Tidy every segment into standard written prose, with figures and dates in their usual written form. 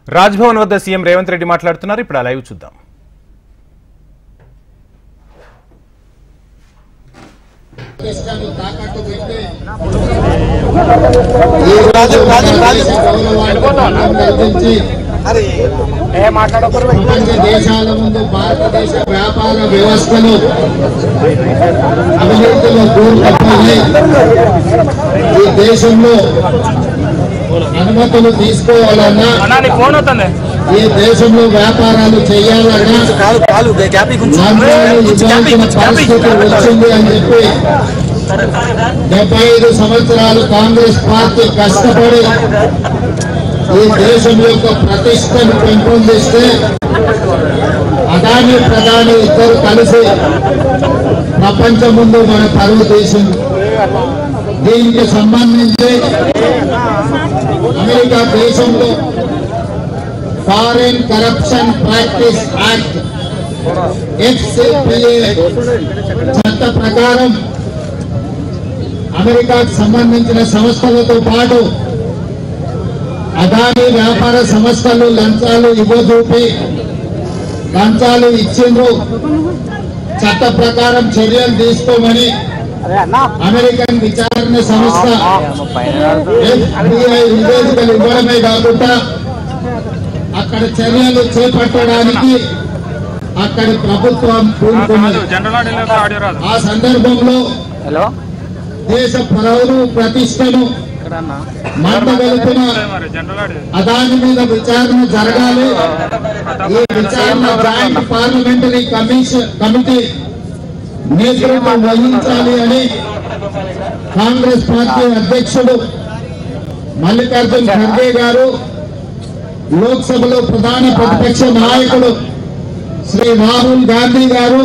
రాజ్భవన్ వద్ద సీఎం రేవంత్ రెడ్డి మాట్లాడుతున్నారు. ఇప్పుడు ఆ లైవ్ చూద్దాం. దేశాల ముందు భారతదేశ వ్యాపార వ్యవస్థలు అవినీతిలో దూరమయ్యాయి. ఈ దేశంలో అనుమతులు తీసుకోవాలన్నా, ఈ దేశంలో వ్యాపారాలు చేయాలన్నా ఇవ్వాల్సిన పరిస్థితి వచ్చింది అని చెప్పి 75 సంవత్సరాలు కాంగ్రెస్ పార్టీ కష్టపడి ఈ దేశం యొక్క ప్రతిష్టను పెంపొందిస్తే అదాని ప్రధాని ఇద్దరు కలిసి ప్రపంచం ముందు మన పరువు తీసింది. దీనికి సంబంధించి అమెరికా దేశంలో foreign corruption practice act FCPA చట్ట ప్రకారం అమెరికాకు సంబంధించిన సంస్థలతో పాటు అదాని వ్యాపార సంస్థలు లంచాలు ఇవ్వజూపి లంచాలు ఇచ్చిండ్రు, చట్ట ప్రకారం చర్యలు తీసుకోమని అమెరికన్ విచారణ సంస్థ FBI నివేదికలు ఇవ్వడమే కాకుండా అక్కడ చర్యలు చేపట్టడానికి అక్కడి ప్రభుత్వం పూనుకున్నది. ఆ సందర్భంలో దేశ పౌరు ప్రతిష్టను మంటగలిపిన అదాని మీద విచారణ జరగాలి. ఈ విచారణ జాయింట్ పార్లమెంటరీ కమిటీ నేతృత్వం వహించాలి అని కాంగ్రెస్ పార్టీ అధ్యక్షుడు మల్లికార్జున్ ఖర్గే గారు, లోక్సభలో ప్రధాన ప్రతిపక్ష నాయకుడు శ్రీ రాహుల్ గాంధీ గారు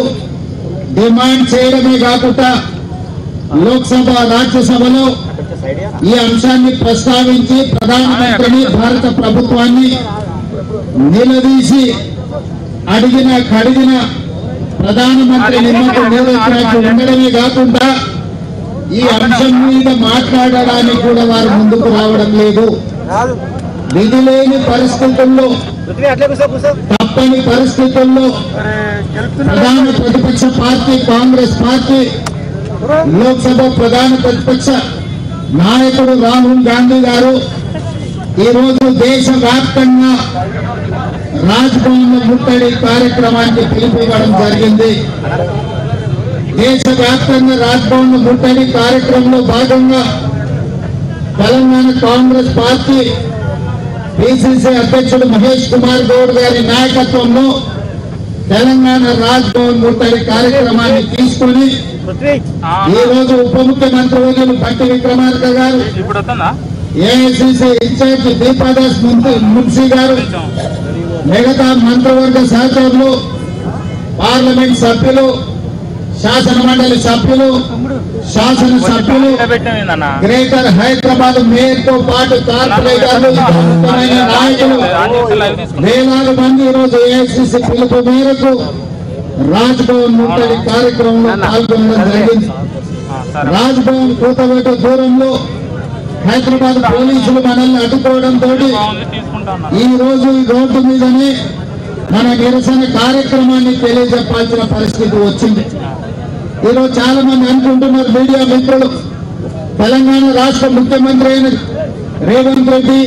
డిమాండ్ చేయడమే కాకుండా లోక్సభ రాజ్యసభలో ఈ అంశాన్ని ప్రస్తావించి ప్రధానమంత్రిని భారత ప్రభుత్వాన్ని నిలదీసి కడిగిన ప్రధానమంత్రి నిమ్మకు నీరెత్తినట్లు ఉండడమే కాకుండా ఈ అంశం మీద మాట్లాడడానికి కూడా వారు ముందుకు రావడం లేదు. విధి లేని పరిస్థితుల్లో, తప్పని పరిస్థితుల్లో ప్రధాన ప్రతిపక్ష పార్టీ కాంగ్రెస్ పార్టీ లోక్సభ ప్రధాన ప్రతిపక్ష నాయకుడు రాహుల్ గాంధీ గారు ఈరోజు దేశవ్యాప్తంగా రాజ్భవన్ ముట్టడి కార్యక్రమానికి పిలుపునివ్వడం జరిగింది. దేశవ్యాప్తంగా రాజ్భవన్ ముట్టడి కార్యక్రమంలో భాగంగా తెలంగాణ కాంగ్రెస్ పార్టీ పిసిసి అధ్యక్షుడు మహేష్ కుమార్ గౌడ్ గారి నాయకత్వంలో తెలంగాణ రాజ్భవన్ ముట్టడి కార్యక్రమాన్ని తీసుకుని ఈ రోజు ఉప ముఖ్యమంత్రి వర్యులు భట్టి విక్రమార్క గారు, ఏఐసిసి ఇన్ఛార్జ్ దీపాదాస్ మున్సీ గారు, మిగతా మంత్రివర్గ సహచరులు, పార్లమెంట్ సభ్యులు, శాసన మండలి సభ్యులు, శాసనసభ్యులు, గ్రేటర్ హైదరాబాద్ మేయర్ తో పాటు కార్పొరేటర్లు, నాయకులు వేలాది మంది ఈరోజు ఏఐసిసి పిలుపు మేరకు రాజ్భవన్ ముట్టడి కార్యక్రమంలో పాల్గొనడం జరిగింది. రాజ్భవన్ కూతవేట దూరంలో హైదరాబాద్ పోలీసులు మనల్ని అడ్డుకోవడంతో ఈ రోజు ఈ రోడ్డు మీదనే మన నిరసన కార్యక్రమాన్ని తెలియజెప్పాల్సిన పరిస్థితి వచ్చింది. ఈరోజు చాలా మంది అనుకుంటున్నారు మీడియా మిత్రులు, తెలంగాణ రాష్ట్ర ముఖ్యమంత్రి అయిన రేవంత్ రెడ్డి,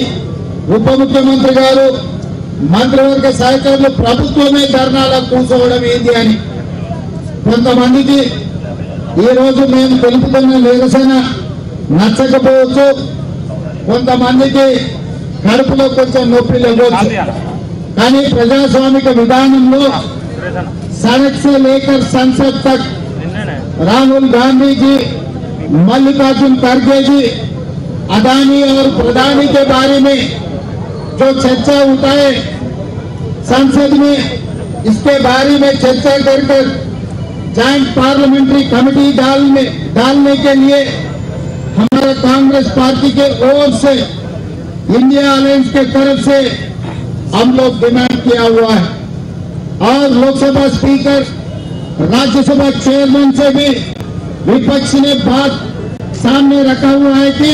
ఉప ముఖ్యమంత్రి గారు, మంత్రివర్గ సహచరులు ప్రభుత్వమే ధర్నాలా కూర్చోవడం ఏంటి అని. కొంతమందికి ఈరోజు మేము తెలుపుతున్న నిరసన నచ్చకపోవచ్చు, కొంతమందికి కడుపులో కొంచెం నొప్పి లేవచ్చు. కానీ ప్రజాస్వామిక విధానంలో सड़क से लेकर संसद तक राहुल गांधी जी, मल्लिकार्जुन खड़गे जी, अदानी और प्रधानी के बारे में जो चर्चा उठाए संसद में, इसके बारे में चर्चा कर जॉइंट पार्लियामेंट्री कमेटी डालने के लिए हमारा कांग्रेस पार्टी के ओर से, इंडिया अलायंस के तरफ से हम लोग डिमांड किया हुआ है। और लोकसभा स्पीकर, राज्यसभा चेयरमैन से भी विपक्ष ने बात सामने रखा हुआ है कि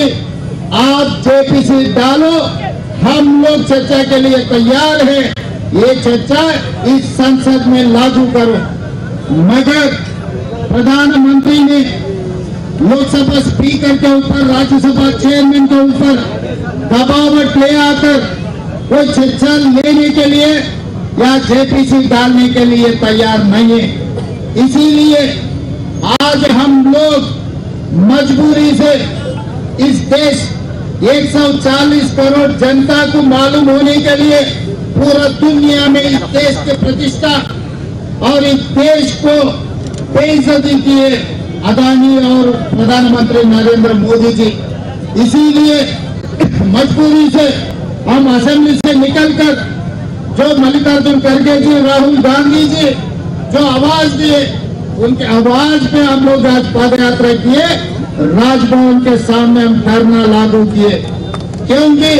आप जेपीसी डालो, हम लोग चर्चा के लिए तैयार हैं। ये चर्चा इस संसद में लागू करो। मगर प्रधानमंत्री ने लोकसभा स्पीकर के ऊपर, राज्यसभा चेयरमैन के ऊपर दबावट ले आकर कोई चर्चा लेने के लिए या जेपीसी डालने के लिए तैयार नहीं है। इसीलिए आज हम लोग मजबूरी से इस देश 140 करोड़ जनता को मालूम होने के लिए पूरा दुनिया में इस देश की प्रतिष्ठा और इस देश को बेइज्जती किए अदानी और प्रधानमंत्री नरेंद्र मोदी जी। इसीलिए मजबूरी से हम असेंबली से निकलकर जो मल्लिकार्जुन खड़गे जी, राहुल गांधी जी जो आवाज दिए, उनके आवाज पे हम लोग आज पद यात्रा किए, राजभवन के सामने हम धरना लागू किए। क्योंकि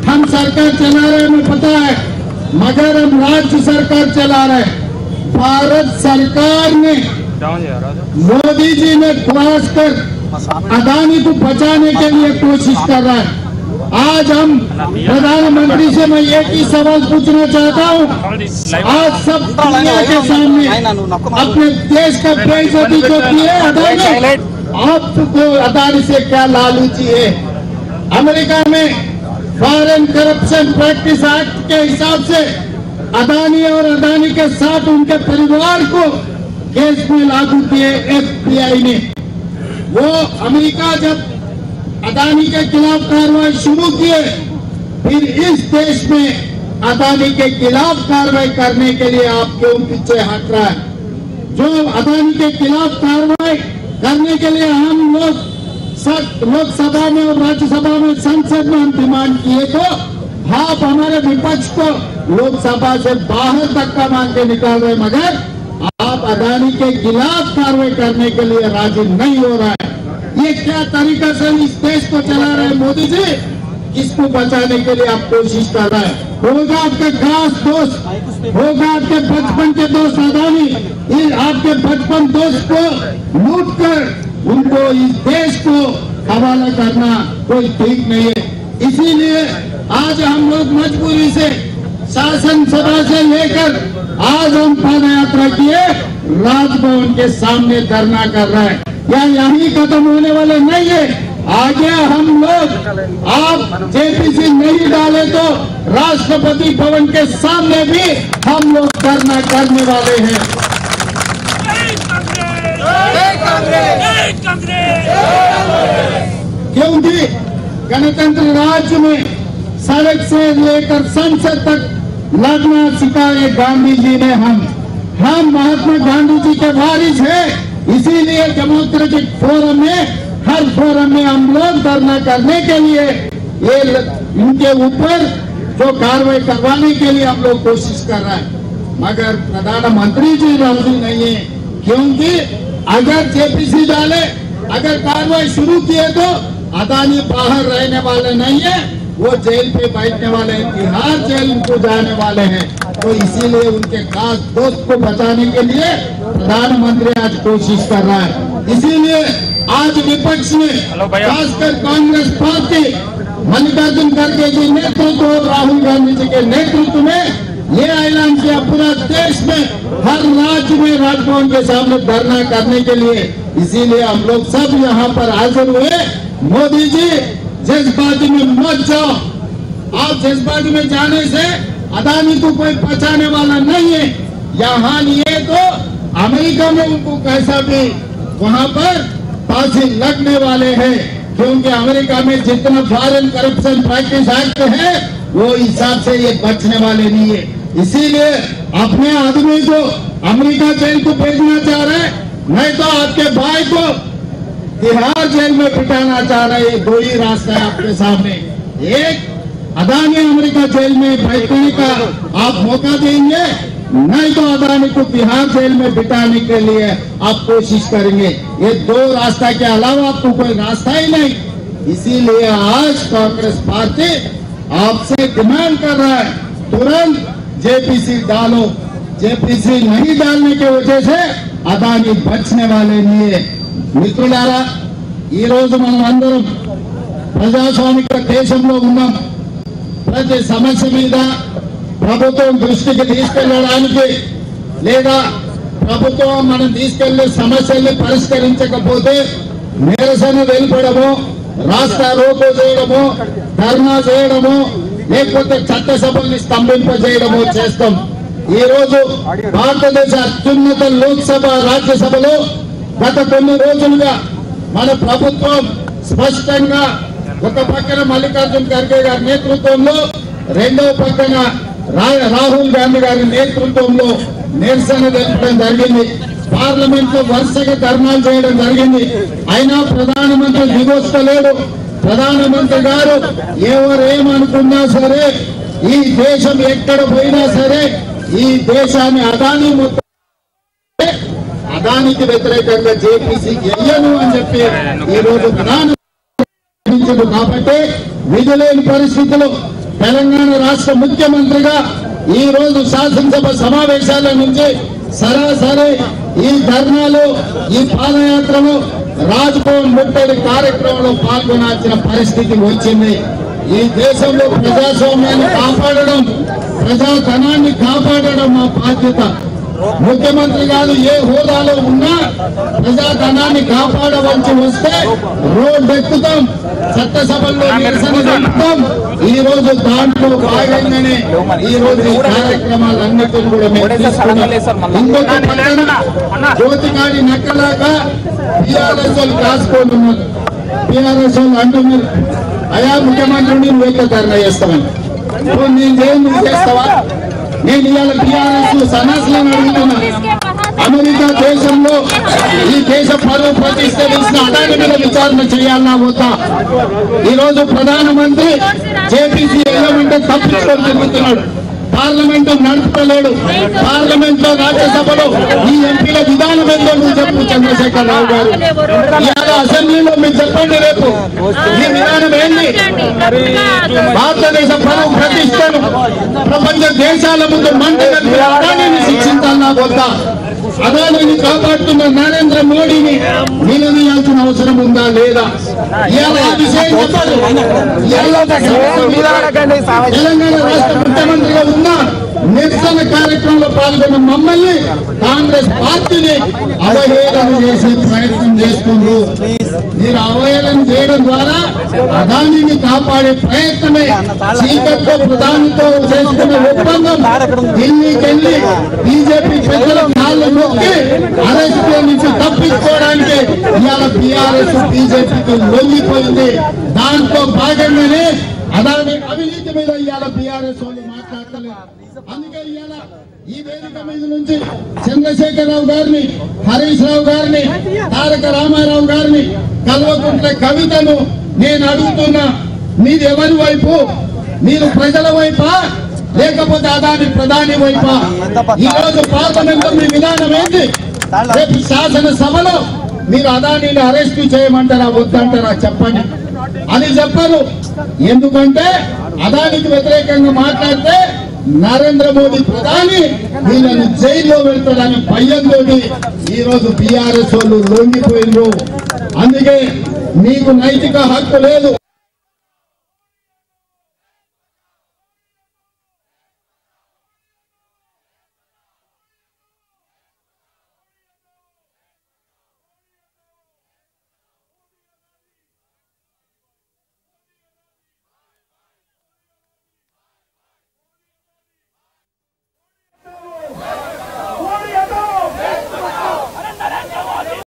हम सरकार चला रहे, हमें पता है, मगर हम राज्य सरकार चला रहे। भारत सरकार ने, मोदी जी ने क्रॉस कर अदानी को बचाने के लिए कोशिश कर रहा है। आज हम प्रधानमंत्री से मैं एक ही सवाल पूछना चाहता हूँ। आज सब दुनिया के सामने अपने देश का बेइज्जती जो किए अदानी, आपको अदानी से क्या लालूची है? अमेरिका में फॉरेन करप्शन प्रैक्टिस एक्ट के हिसाब से अदानी और अदानी के साथ उनके परिवार को केस में लागू किए FBI ने। वो अमेरिका जब अदानी के खिलाफ कार्रवाई शुरू किए, फिर इस देश में अदानी के खिलाफ कार्रवाई करने के लिए आप क्यों पीछे हट रहा है? जो अदानी के खिलाफ कार्रवाई करने के लिए हम लोग लोकसभा में और राज्यसभा में, संसद में हम डिमांड किए, तो आप हमारे विपक्ष को लोकसभा से बाहर धक्का मार के निकाल रहे, मगर आप अदानी के खिलाफ कार्रवाई करने के लिए राजी नहीं हो रहा है। ये क्या तरीका से इस देश को चला रहे हैं मोदी जी? किसको बचाने के लिए आप कोशिश कर रहे हैं? होगा आपके खास दोस्त, होगा आपके बचपन के दोस्त अदानी, आपके बचपन दोस्त को लूट कर उनको इस देश को हवाला करना कोई ठीक नहीं है। इसीलिए आज हम लोग मजबूरी से शासन सभा से लेकर आज हम पद यात्रा किए, राजभवन के सामने धरना कर रहे हैं। या यही खत्म होने वाले नहीं है, आगे हम लोग, आप जेपीसी नहीं डाले तो राष्ट्रपति भवन के सामने भी हम लोग धरना करने वाले हैं। क्योंकि गणतंत्र राज्य में सड़क से लेकर संसद तक लड़ना सिखाए गांधी जी ने। हम महात्मा गांधी जी के वारिस हैं। इसीलिए डेमोक्रेटिक फोरम में, हर फोरम में हम लोग धरना करने के लिए, ये इनके ऊपर जो कार्रवाई करवाने के लिए हम लोग कोशिश कर रहे हैं, मगर प्रधानमंत्री जी राजी नहीं है। क्योंकि अगर जेपीसी डाले, अगर कार्रवाई शुरू किए तो अदानी बाहर रहने वाले नहीं है, वो जेल पे बैठने वाले हैं, तिहाड़ जेल को जाने वाले हैं। तो इसीलिए उनके खास दोस्त को बचाने के लिए प्रधानमंत्री आज कोशिश कर रहा है। इसीलिए आज विपक्ष ने, खासकर कांग्रेस पार्टी, मल्लिकार्जुन खड़गे जी नेतृत्व और राहुल गांधी जी के नेतृत्व में ये ऐलान किया पूरा देश में, हर राज्य में राजभवन के सामने धरना करने के लिए। इसीलिए हम लोग सब यहाँ पर हाजिर हुए। मोदी जी जज्बाती में मत जाओ। आप जज्बाती में जाने से अदानी को कोई बचाने वाला नहीं है। यहाँ लिए तो अमेरिका में उनको कैसा भी वहाँ पर फांसी लगने वाले हैं। क्योंकि अमेरिका में जितना फॉरेन करप्शन प्रैक्टिस एक्ट है, वो हिसाब से ये बचने वाले नहीं है। इसीलिए अपने आदमी को अमेरिका जेल को भेजना चाह रहे हैं, नहीं तो आपके भाई को तिहाड़ जेल में पिटाना चाह रहे हैं। दो ही रास्ता है आपके सामने, एक अदानी अमेरिका जेल में बैठने का आप मौका देंगे, नहीं तो अदानी को तिहाड़ जेल में बिठाने के लिए आप कोशिश करेंगे। ये दो रास्ता के अलावा आपको कोई रास्ता ही नहीं। इसीलिए आज कांग्रेस पार्टी आपसे डिमांड कर रहा है, तुरंत जेपीसी डालो। जेपीसी नहीं डालने की वजह से अदानी बचने वाले नहीं है। మిత్రులారా, ఈ రోజు మనం అందరం ప్రజాస్వామిక దేశంలో ఉన్నాం. ప్రతి సమస్య మీద ప్రభుత్వం దృష్టికి తీసుకెళ్లడానికి లేదా ప్రభుత్వం మనం తీసుకెళ్లే సమస్యల్ని పరిష్కరించకపోతే నిరసన తెలుపడము, రాస్తా రోకో చేయడము, ధర్నా చేయడము, లేకపోతే చట్టసభల్ని స్తంభింపజేయడము చేస్తాం. ఈ రోజు భారతదేశ అత్యున్నత లోక్సభ రాజ్యసభలో గత కొన్ని రోజులుగా మన ప్రభుత్వం స్పష్టంగా ఒక పక్కన మల్లికార్జున్ ఖర్గే గారి నేతృత్వంలో, రెండవ పక్కన రాహుల్ గాంధీ గారి నేతృత్వంలో నిరసన తెలపడం జరిగింది. పార్లమెంట్ లో వరుసగా ధర్నాలు చేయడం జరిగింది. అయినా ప్రధానమంత్రి దిగొస్తలేడు. ప్రధానమంత్రి గారు ఎవరేమనుకున్నా సరే, ఈ దేశం ఎక్కడ పోయినా సరే ఈ దేశాన్ని అదానికి వ్యతిరేకంగా జేపీసీకి వెయ్యను అని చెప్పి ఈ రోజు ప్రధానమంత్రి కాబట్టి విధులేని పరిస్థితులు తెలంగాణ రాష్ట్ర ముఖ్యమంత్రిగా ఈ రోజు శాసనసభ సమావేశాల నుంచి సరాసరి ఈ ధర్నాలు, ఈ పాదయాత్రలు, రాజ్భవన్ ముట్టడి కార్యక్రమంలో పాల్గొనాల్సిన పరిస్థితి వచ్చింది. ఈ దేశంలో ప్రజాస్వామ్యాన్ని కాపాడడం, ప్రజాధనాన్ని కాపాడడం మా బాధ్యత. ముఖ్యమంత్రి గారు ఏ హోదాలో ఉన్నా ప్రజాధనాన్ని కాపాడవలసి వస్తే రోడ్డు ఎక్కుతాం, చట్టసభల్లో నిరసన తెలుపుతాం. ఈ రోజు దాంట్లో భాగంగానే ఈ రోజు ఈ కార్యక్రమాలన్నిటిని కూడా మేము తీసుకున్నాం. ఇంకొక పక్కన జ్యోతికాడి నక్కలాగా టీఆర్ఎస్ వాళ్ళు కాసుకోండి ఉన్నారు. టీఆర్ఎస్ వాళ్ళు అంటున్నారు, అయా ముఖ్యమంత్రిని నువ్వు ధర్నా చేస్తామని. నేను చేయండి, నువ్వు చేస్తావా? నేను ఇవాళ టీఆర్ఎస్ సన్నాసులను అడుగుతున్నా. అమెరికా దేశంలో ఈ దేశ పరువు ప్రతిష్ట తెలిసిన అదాని మీద విచారణ చేయాలన్నా వద్దా? ఈ రోజు ప్రధానమంత్రి జేపీసీ ఏమంటే తప్పించుకొని తిరుగుతున్నాడు. పార్లమెంట్ నడుపుతలేడు. పార్లమెంట్ లో, రాజ్యసభలో ఈ ఎంపీల విధానం ఏందో నువ్వు చెప్పు చంద్రశేఖర్ రావు గారు. ఇవాళ అసెంబ్లీలో మీరు చెప్పండి, రేపు ఈ విధానం ఏంది? భారతదేశ పరువు ప్రతిష్టను ప్రపంచ దేశాల ముందు మంటగట్టి అదానిని శిక్షించాలన్నా వద్దా? అదానిని కాపాడుతున్న నరేంద్ర మోడీని నిలదీయాల్సిన అవసరం ఉందా లేదా? తెలంగాణ రాష్ట్ర ముఖ్యమంత్రిగా ఉన్న నిరసన కార్యక్రమంలో పాల్గొన్న మమ్మల్ని కాంగ్రెస్ పార్టీని అవహేళన చేసే ప్రయత్నం చేస్తుండ్రు. మీరు అవహేళన చేయడం ద్వారా అదానిని కాపాడే ప్రయత్నమే చీకట్లో ప్రధానితో చేసుకున్న ఒప్పందం. ఢిల్లీకి వెళ్ళి బీజేపీ పెద్దల కాళ్ళు నొక్కి అరెస్ట్ నుంచి తప్పించుకోవడానికి ఇవాళ టీఆర్ఎస్ బీజేపీకి లొంగిపోయింది. దాంట్లో భాగంగానే అదాని అవినీతి మీద ఇవాళ టీఆర్ఎస్ వాళ్ళు మాట్లాడతలేదు. అందుకే ఇవాళ ఈ వేదిక మీద నుంచి చంద్రశేఖరరావు గారిని, హరీష్ రావు గారిని, తారక రామారావు గారిని, కల్వకుంట్ల కవితను నేను అడుగుతున్నా, మీరు ఎవరి వైపు? మీరు ప్రజల వైపా లేకపోతే అదాని ప్రధాని వైపా? ఈ రోజు పార్లమెంట్ లో మీ విధానం ఏంటి? రేపు శాసనసభలో మీరు అదానిని అరెస్టు చేయమంటారా వద్దంటారా చెప్పండి. అని చెప్పరు. ఎందుకంటే అదానికి వ్యతిరేకంగా మాట్లాడితే నరేంద్ర మోడీ ప్రధాని వీళ్ళని జైల్లో పెడతాడని భయంతో ఈ రోజు టీఆర్ఎస్ వాళ్ళు లొంగిపోయినరు. అందుకే మీకు నైతిక హక్కు లేదు.